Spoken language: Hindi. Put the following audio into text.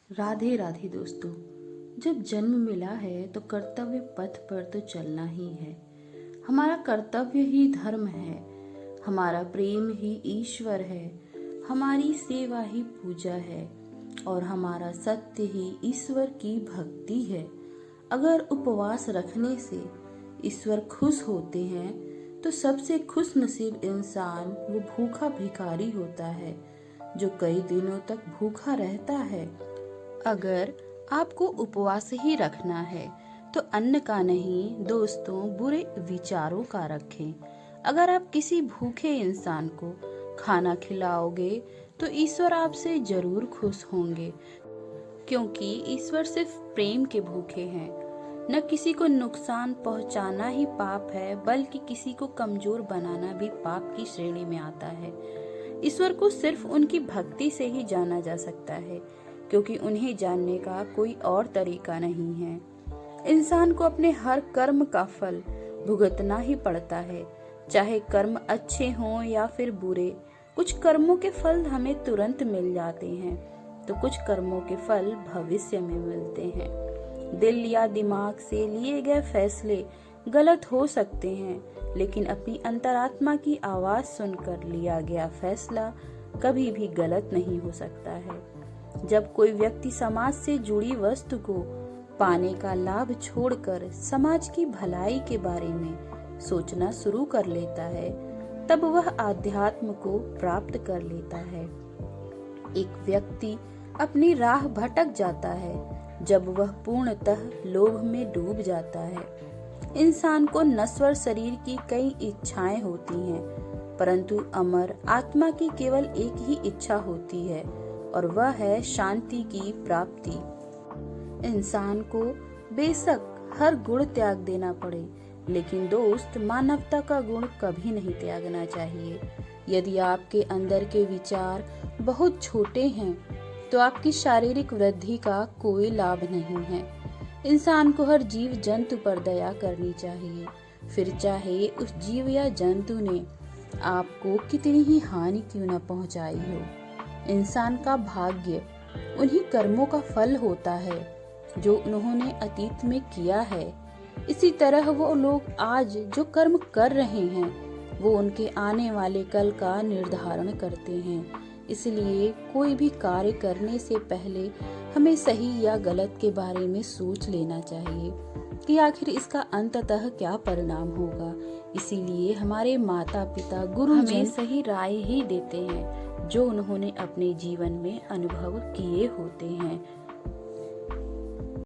राधे राधे दोस्तों। जब जन्म मिला है तो कर्तव्य पथ पर तो चलना ही है। हमारा कर्तव्य ही धर्म है, हमारा प्रेम ही ईश्वर है, हमारी सेवा ही पूजा है और हमारा सत्य ही ईश्वर की भक्ति है। अगर उपवास रखने से ईश्वर खुश होते हैं तो सबसे खुश नसीब इंसान वो भूखा भिखारी होता है जो कई दिनों तक भूखा रहता है। अगर आपको उपवास ही रखना है तो अन्न का नहीं दोस्तों, बुरे विचारों का रखें। अगर आप किसी भूखे इंसान को खाना खिलाओगे तो ईश्वर आपसे जरूर खुश होंगे, क्योंकि ईश्वर सिर्फ प्रेम के भूखे हैं। न किसी को नुकसान पहुंचाना ही पाप है, बल्कि किसी को कमजोर बनाना भी पाप की श्रेणी में आता है। ईश्वर को सिर्फ उनकी भक्ति से ही जाना जा सकता है, क्योंकि उन्हें जानने का कोई और तरीका नहीं है। इंसान को अपने हर कर्म का फल भुगतना ही पड़ता है, चाहे कर्म अच्छे हों या फिर बुरे। कुछ कर्मों के फल हमें तुरंत मिल जाते हैं तो कुछ कर्मों के फल भविष्य में मिलते हैं। दिल या दिमाग से लिए गए फैसले गलत हो सकते हैं, लेकिन अपनी अंतरात्मा की आवाज सुनकर लिया गया फैसला कभी भी गलत नहीं हो सकता है। जब कोई व्यक्ति समाज से जुड़ी वस्तु को पाने का लाभ छोड़कर समाज की भलाई के बारे में सोचना शुरू कर लेता है, तब वह आध्यात्म को प्राप्त कर लेता है। एक व्यक्ति अपनी राह भटक जाता है जब वह पूर्णतः लोभ में डूब जाता है। इंसान को नश्वर शरीर की कई इच्छाएं होती हैं, परंतु अमर आत्मा की केवल एक ही इच्छा होती है और वह है शांति की प्राप्ति। इंसान को बेशक हर गुण त्याग देना पड़े, लेकिन दोस्त मानवता का गुण कभी नहीं त्यागना चाहिए। यदि आपके अंदर के विचार बहुत छोटे हैं तो आपकी शारीरिक वृद्धि का कोई लाभ नहीं है। इंसान को हर जीव जंतु पर दया करनी चाहिए, फिर चाहे उस जीव या जंतु ने आपको कितनी ही हानि क्यों न पहुंचाई हो। इंसान का भाग्य उन्हीं कर्मों का फल होता है जो उन्होंने अतीत में किया है। इसी तरह वो लोग आज जो कर्म कर रहे हैं वो उनके आने वाले कल का निर्धारण करते हैं। इसलिए कोई भी कार्य करने से पहले हमें सही या गलत के बारे में सोच लेना चाहिए कि आखिर इसका अंततः क्या परिणाम होगा। इसीलिए हमारे माता पिता गुरुजन हमें सही राय ही देते हैं जो उन्होंने अपने जीवन में अनुभव किए होते हैं।